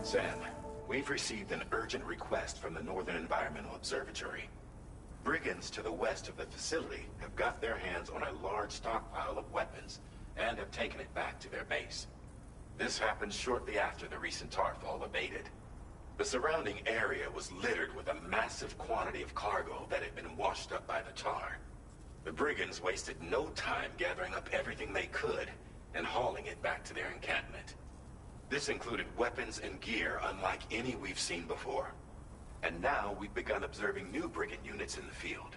Sam, we've received an urgent request from the Northern Environmental Observatory. Brigands to the west of the facility have got their hands on a large stockpile of weapons and have taken it back to their base. This happened shortly after the recent tarfall abated. The surrounding area was littered with a massive quantity of cargo that had been washed up by the tar. The brigands wasted no time gathering up everything they could and hauling it back to their encampment. This included weapons and gear unlike any we've seen before. And now we've begun observing new brigand units in the field.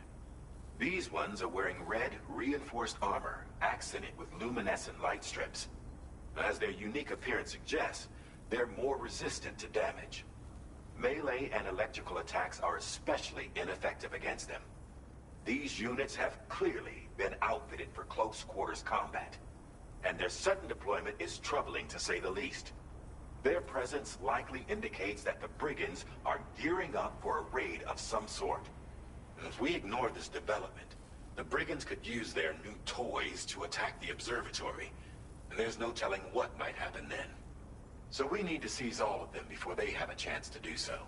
These ones are wearing red, reinforced armor, accented with luminescent light strips. As their unique appearance suggests, they're more resistant to damage. Melee and electrical attacks are especially ineffective against them. These units have clearly been outfitted for close quarters combat, and their sudden deployment is troubling to say the least. Their presence likely indicates that the brigands are gearing up for a raid of some sort. And if we ignore this development, the brigands could use their new toys to attack the observatory, and there's no telling what might happen then. So we need to seize all of them before they have a chance to do so.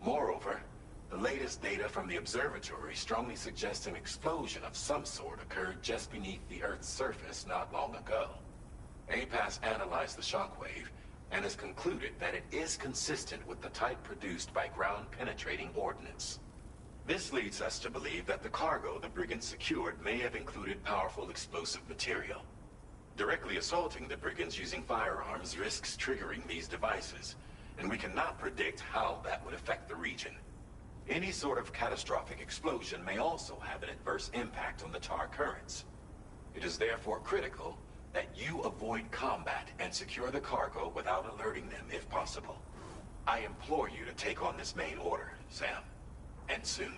Moreover, the latest data from the observatory strongly suggests an explosion of some sort occurred just beneath the Earth's surface not long ago. APAS analyzed the shockwave and has concluded that it is consistent with the type produced by ground-penetrating ordnance. This leads us to believe that the cargo the brigands secured may have included powerful explosive material. Directly assaulting the brigands using firearms risks triggering these devices, and we cannot predict how that would affect the region. Any sort of catastrophic explosion may also have an adverse impact on the tar currents. It is therefore critical that you avoid combat and secure the cargo without alerting them if possible. I implore you to take on this main order, Sam, and soon.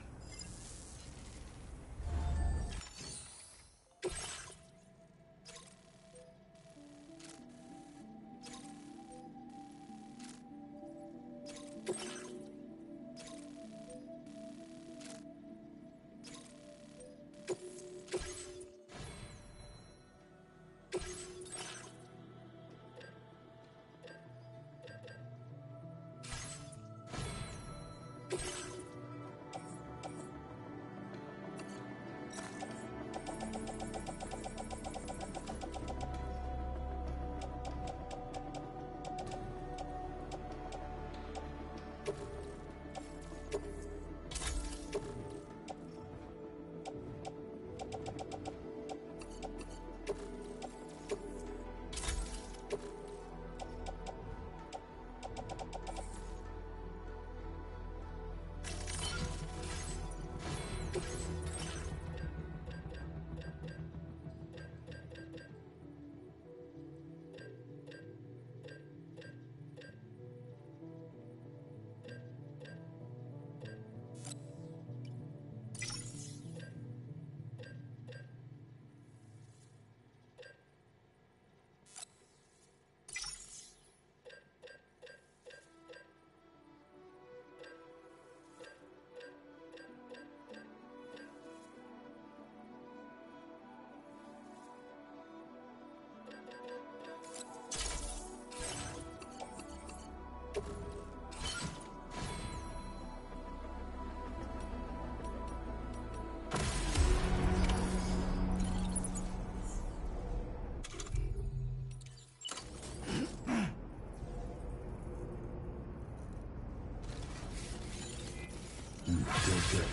Good.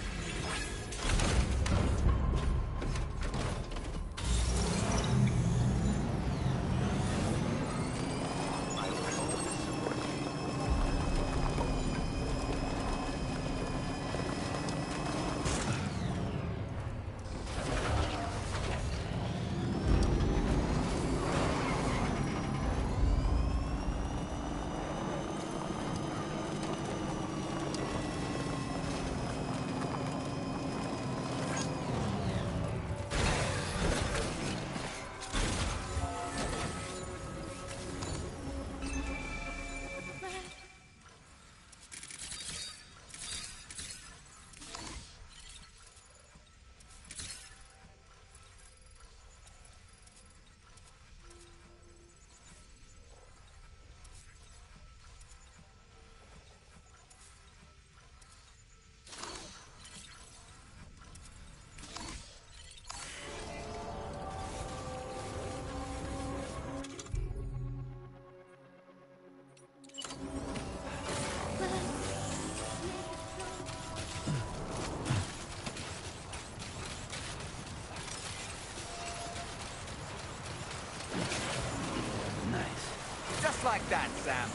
like that, Sam.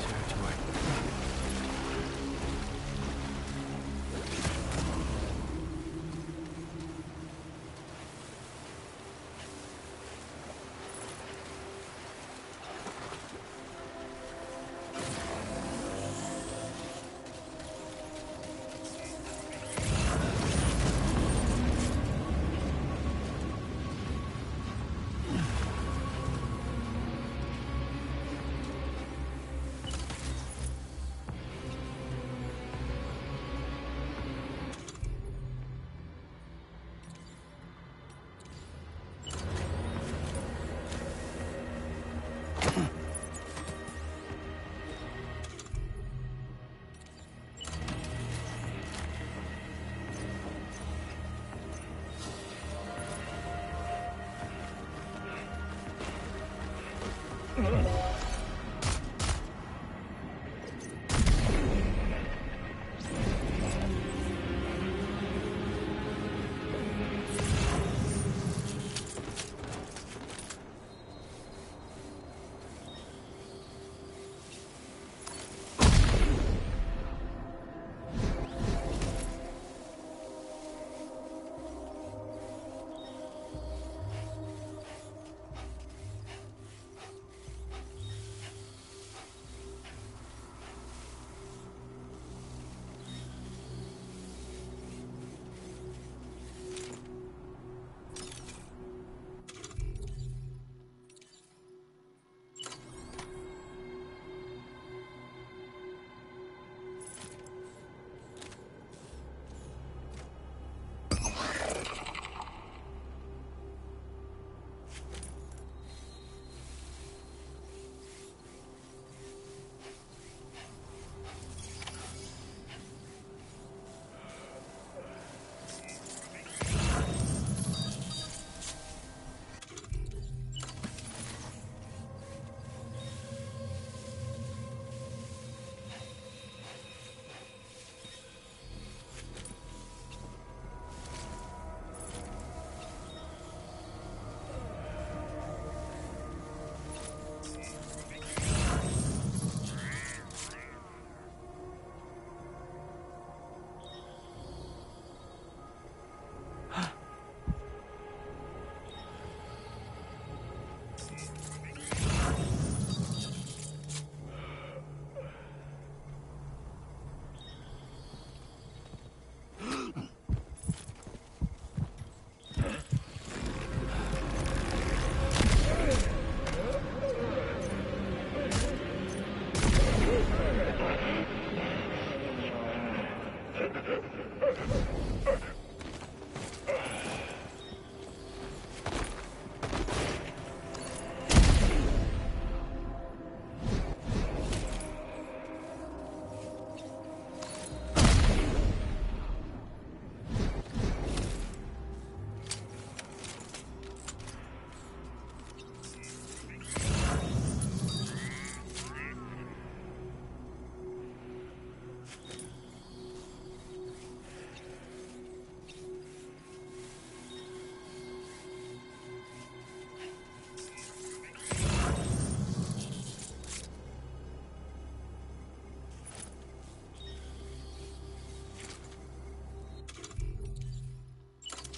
Territory.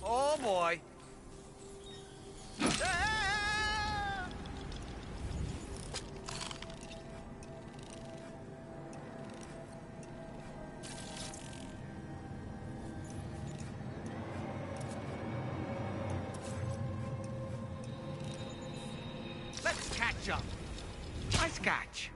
Oh boy. Let's catch up. Nice catch.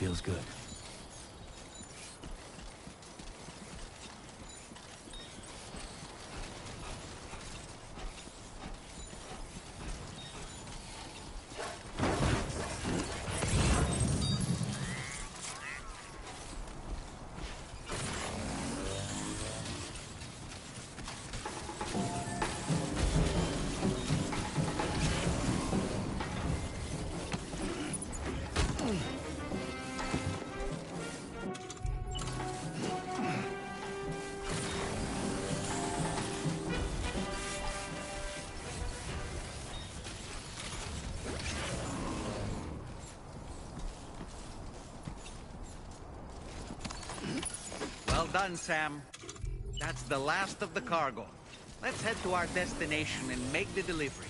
Feels good. Well done, Sam. That's the last of the cargo. Let's head to our destination and make the delivery.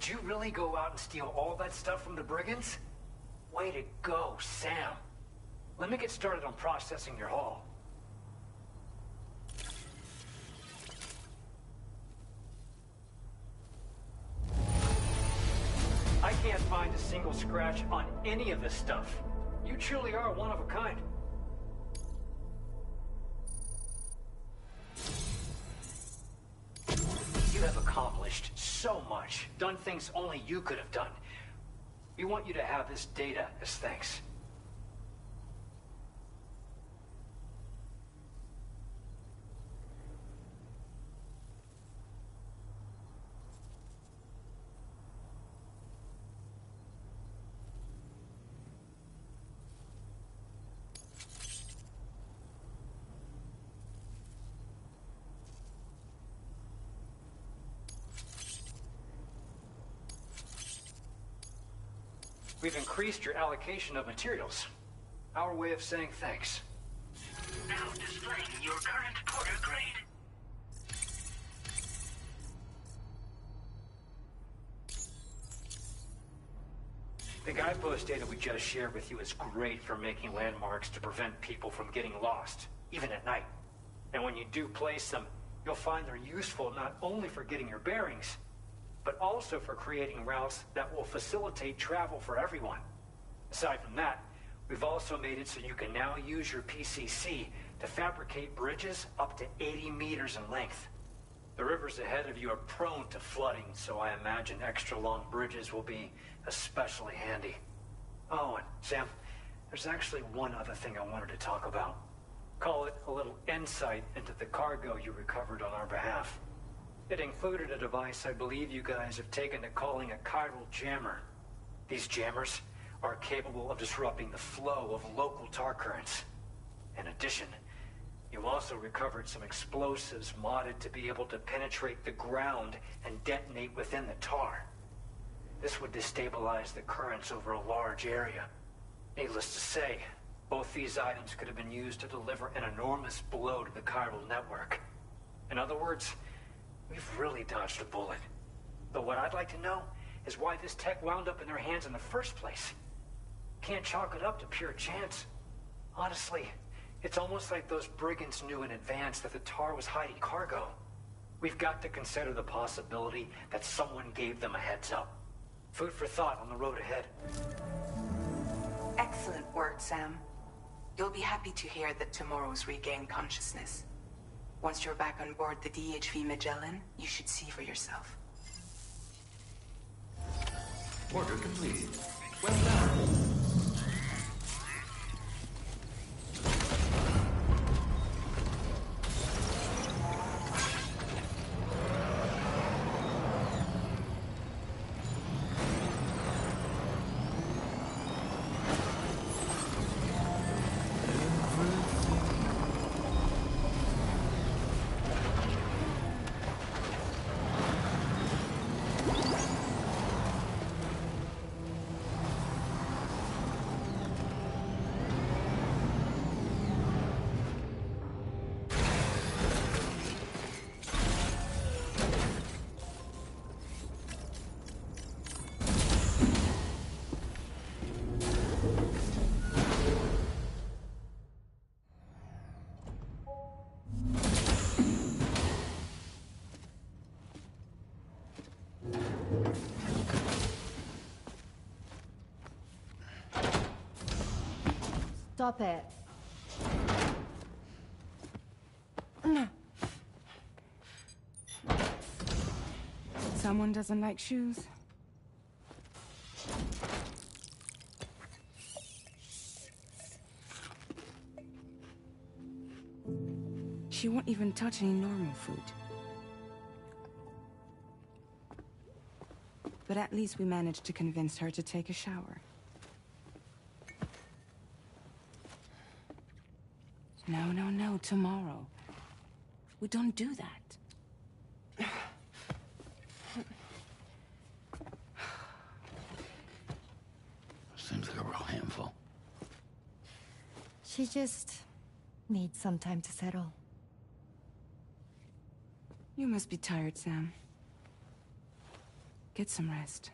Did you really go out and steal all that stuff from the brigands? Way to go, Sam. Let me get started on processing your haul. I can't find a single scratch on any of this stuff. You truly are one of a kind. You have accomplished so much, done things only you could have done. We want you to have this data as thanks. We've increased your allocation of materials. Our way of saying thanks. Now displaying your current Porter grade. The guidepost data we just shared with you is great for making landmarks to prevent people from getting lost, even at night. And when you do place them, you'll find they're useful not only for getting your bearings, but also for creating routes that will facilitate travel for everyone. Aside from that, we've also made it so you can now use your PCC to fabricate bridges up to 80 meters in length. The rivers ahead of you are prone to flooding, so I imagine extra long bridges will be especially handy. Oh, and Sam, there's actually one other thing I wanted to talk about. Call it a little insight into the cargo you recovered on our behalf. It included a device I believe you guys have taken to calling a chiral jammer. These jammers are capable of disrupting the flow of local tar currents. In addition, you also recovered some explosives modded to be able to penetrate the ground and detonate within the tar. This would destabilize the currents over a large area. Needless to say, both these items could have been used to deliver an enormous blow to the chiral network. In other words, we've really dodged a bullet. But what I'd like to know is why this tech wound up in their hands in the first place. Can't chalk it up to pure chance. Honestly, it's almost like those brigands knew in advance that the tar was hiding cargo. We've got to consider the possibility that someone gave them a heads up. Food for thought on the road ahead. Excellent work, Sam. You'll be happy to hear that tomorrow's regained consciousness. Once you're back on board the DHV Magellan, you should see for yourself. Order complete. Well done. Stop it. Someone doesn't like shoes? She won't even touch any normal food. But at least we managed to convince her to take a shower. No, tomorrow. We don't do that. Seems like a real handful. She just needs some time to settle. You must be tired, Sam. Get some rest.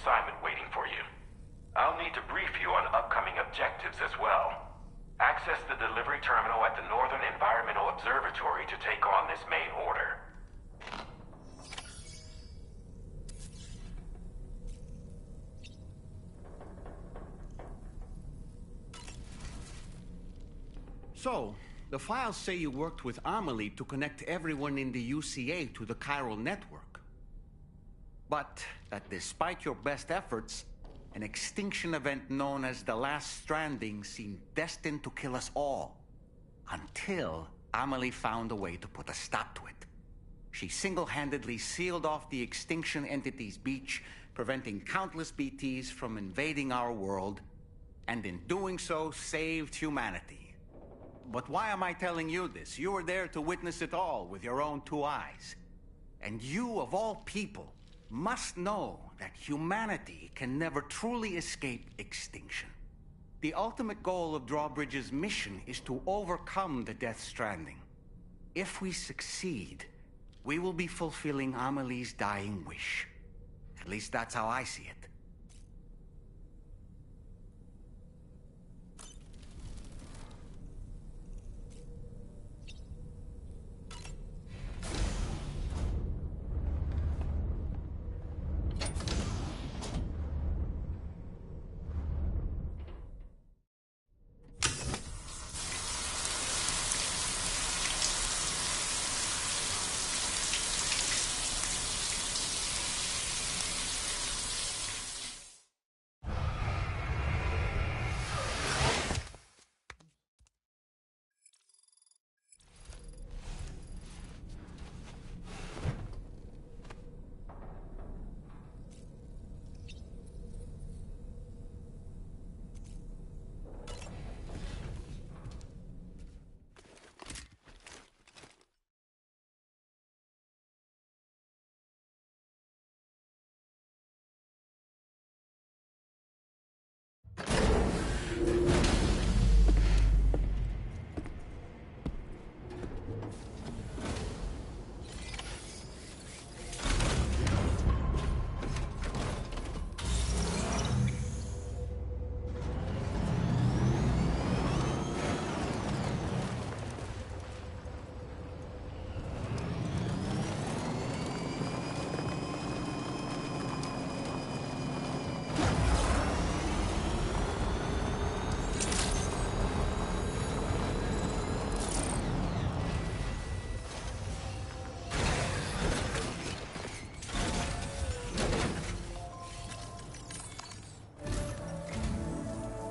Assignment waiting for you. I'll need to brief you on upcoming objectives as well. Access the delivery terminal at the Northern Environmental Observatory to take on this main order. So, the files say you worked with Amelie to connect everyone in the UCA to the chiral network. But that despite your best efforts, an extinction event known as the Last Stranding seemed destined to kill us all. Until Amelie found a way to put a stop to it. She single-handedly sealed off the extinction entity's beach, preventing countless BTs from invading our world, and in doing so, saved humanity. But why am I telling you this? You were there to witness it all with your own two eyes. And you, of all people, must know that humanity can never truly escape extinction. The ultimate goal of Drawbridge's mission is to overcome the Death Stranding. If we succeed, we will be fulfilling Amelie's dying wish. At least that's how I see it.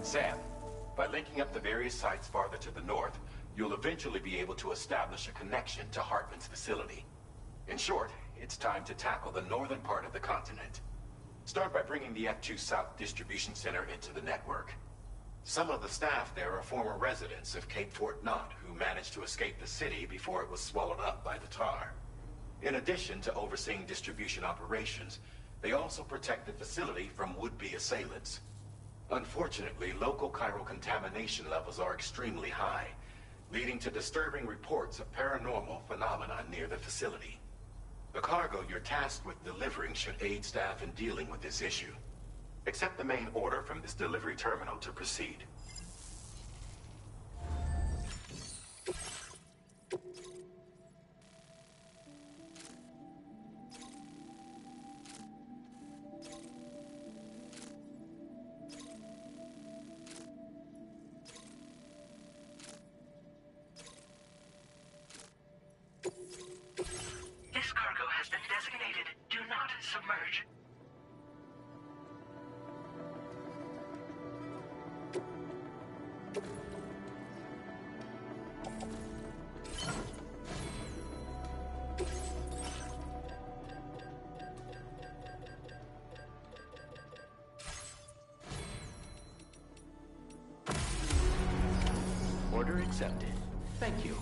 Sam, by linking up the various sites farther to the north, you'll eventually be able to establish a connection to Hartman's facility. In short, it's time to tackle the northern part of the continent. Start by bringing the F2 South Distribution Center into the network. Some of the staff there are former residents of Cape Fort Knott who managed to escape the city before it was swallowed up by the tar. In addition to overseeing distribution operations, they also protect the facility from would-be assailants. Unfortunately, local chiral contamination levels are extremely high, leading to disturbing reports of paranormal phenomena near the facility. The cargo you're tasked with delivering should aid staff in dealing with this issue. Accept the main order from this delivery terminal to proceed. This cargo has been designated Do Not Submerge. Order accepted. Thank you.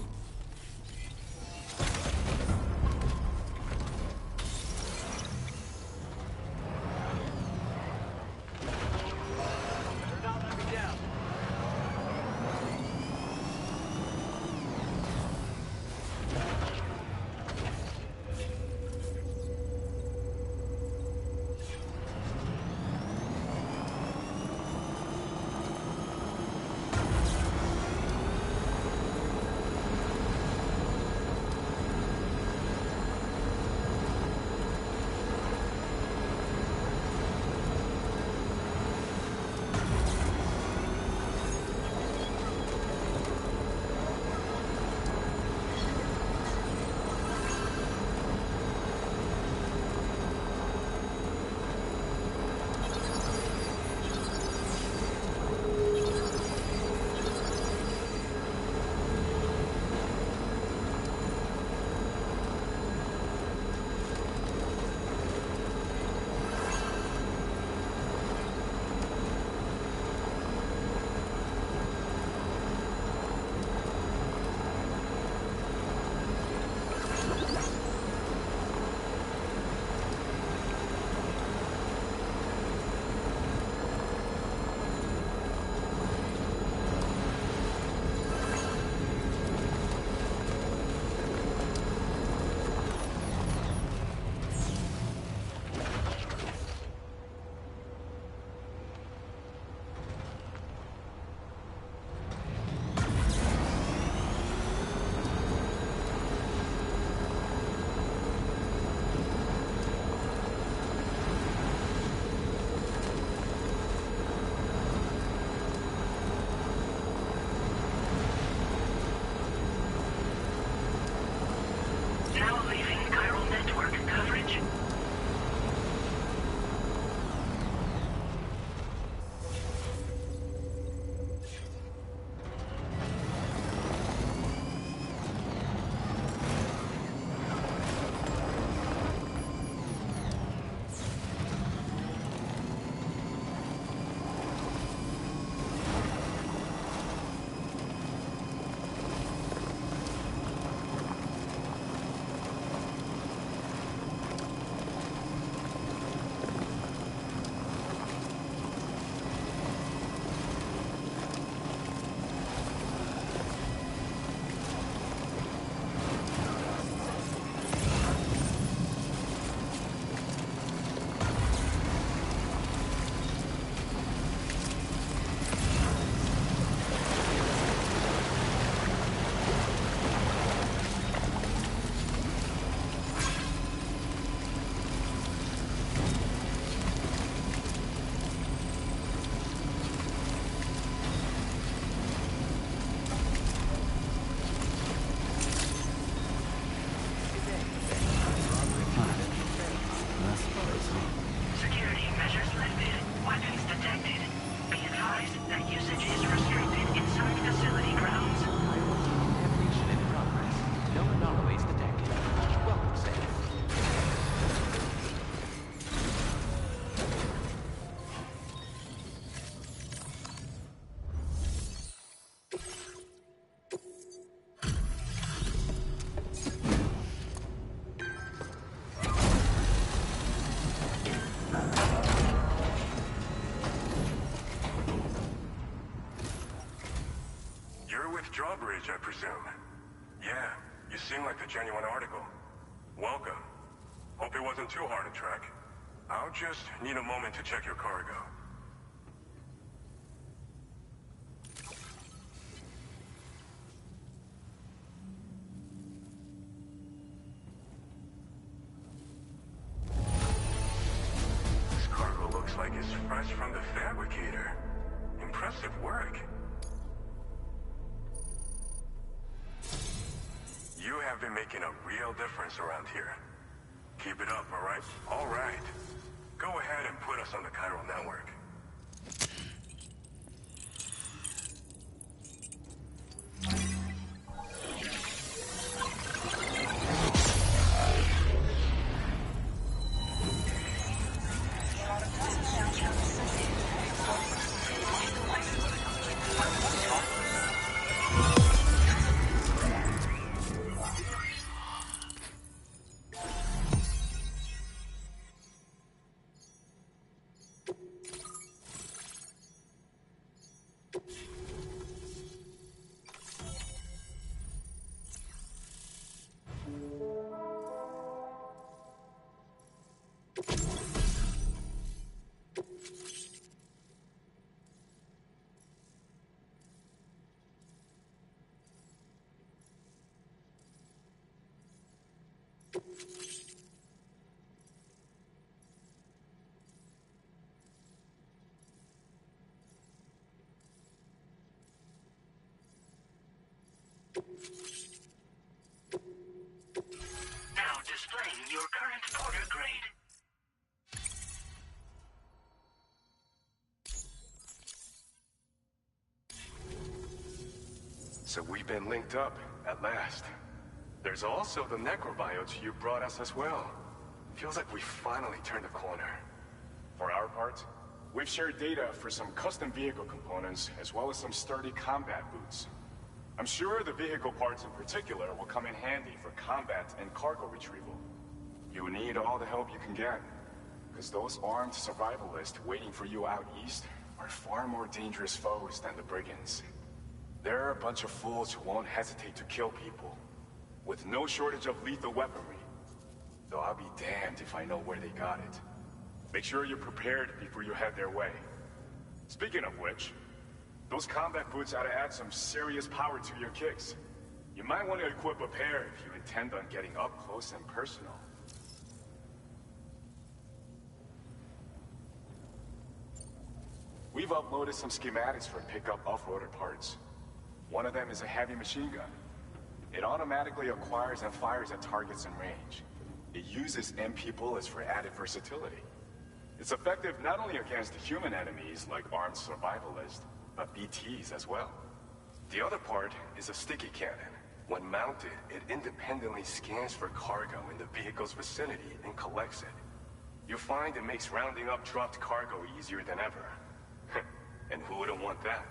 with Drawbridge, I presume. Yeah, you seem like the genuine article. Welcome. Hope it wasn't too hard to track. I'll just need a moment to check your cargo. This cargo looks like it's fresh from the fabricator. Impressive work. You have been making a real difference around here. Keep it up, alright? Alright. Go ahead and put us on the chiral network. Now displaying your current porter grade. So we've been linked up, at last. There's also the necrobiotes you brought us as well. Feels like we finally turned a corner. For our part, we've shared data for some custom vehicle components, as well as some sturdy combat boots. I'm sure the vehicle parts in particular will come in handy for combat and cargo retrieval. You need all the help you can get, because those armed survivalists waiting for you out east are far more dangerous foes than the brigands. They're a bunch of fools who won't hesitate to kill people, with no shortage of lethal weaponry. Though I'll be damned if I know where they got it. Make sure you're prepared before you head their way. Speaking of which, those combat boots ought to add some serious power to your kicks. You might want to equip a pair if you intend on getting up close and personal. We've uploaded some schematics for pickup off-roader parts. One of them is a heavy machine gun. It automatically acquires and fires at targets in range. It uses MP bullets for added versatility. It's effective not only against human enemies like armed survivalists, but BTs as well. The other part is a sticky cannon. When mounted, it independently scans for cargo in the vehicle's vicinity and collects it. You'll find it makes rounding up dropped cargo easier than ever. And who wouldn't want that?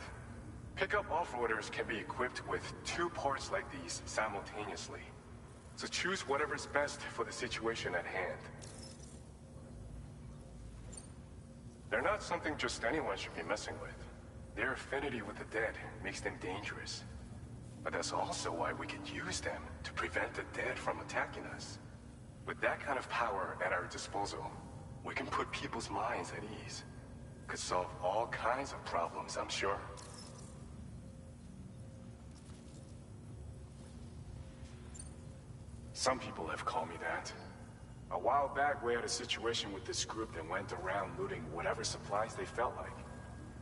Pickup off-roaders can be equipped with 2 parts like these simultaneously. So choose whatever's best for the situation at hand. They're not something just anyone should be messing with. Their affinity with the dead makes them dangerous. But that's also why we can use them to prevent the dead from attacking us. With that kind of power at our disposal, we can put people's minds at ease. Could solve all kinds of problems, I'm sure. Some people have called me that. A while back, we had a situation with this group that went around looting whatever supplies they felt like.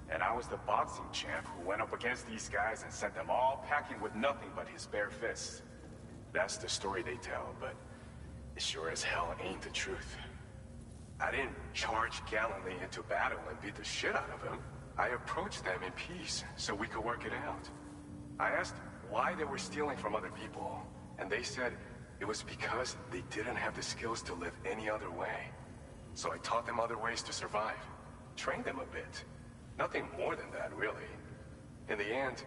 And I was the boxing champ who went up against these guys and sent them all packing with nothing but his bare fists. That's the story they tell, but it sure as hell ain't the truth. I didn't charge gallantly into battle and beat the shit out of them. I approached them in peace so we could work it out. I asked why they were stealing from other people, and they said it was because they didn't have the skills to live any other way. So I taught them other ways to survive, trained them a bit. Nothing more than that, really. In the end,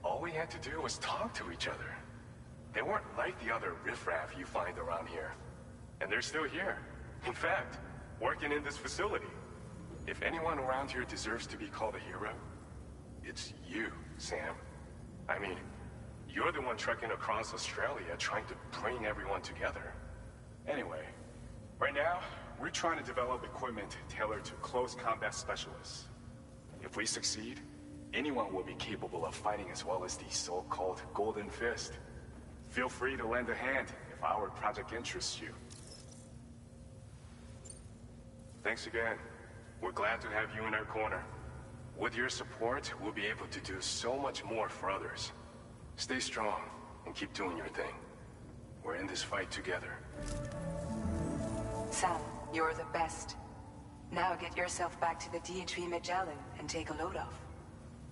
all we had to do was talk to each other. They weren't like the other riffraff you find around here. And they're still here. In fact, working in this facility. If anyone around here deserves to be called a hero, it's you, Sam. I mean, You're the one trekking across Australia trying to bring everyone together. Anyway, right now, we're trying to develop equipment tailored to close combat specialists. If we succeed, anyone will be capable of fighting as well as the so-called Golden Fist. Feel free to lend a hand if our project interests you. Thanks again. We're glad to have you in our corner. With your support, we'll be able to do so much more for others. Stay strong and keep doing your thing. We're in this fight together. Sam, you're the best. Now get yourself back to the DHV Magellan and take a load off.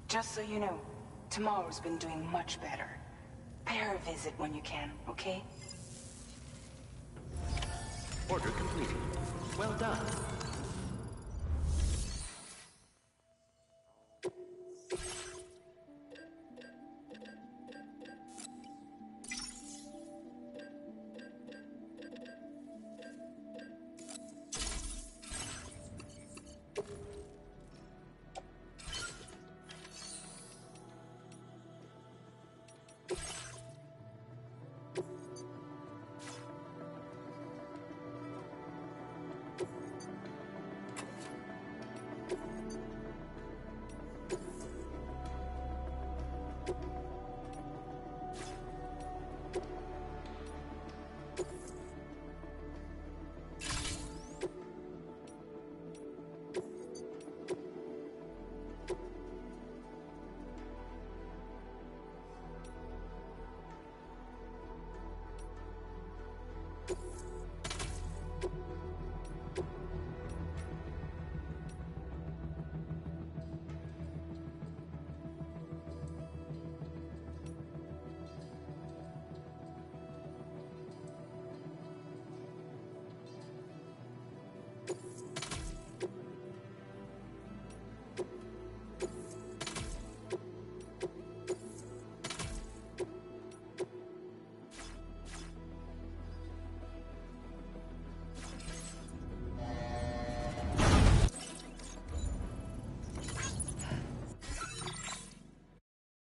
Just so you know, Tomorrow's been doing much better. Pay her a visit when you can, okay? Order completed. Well done.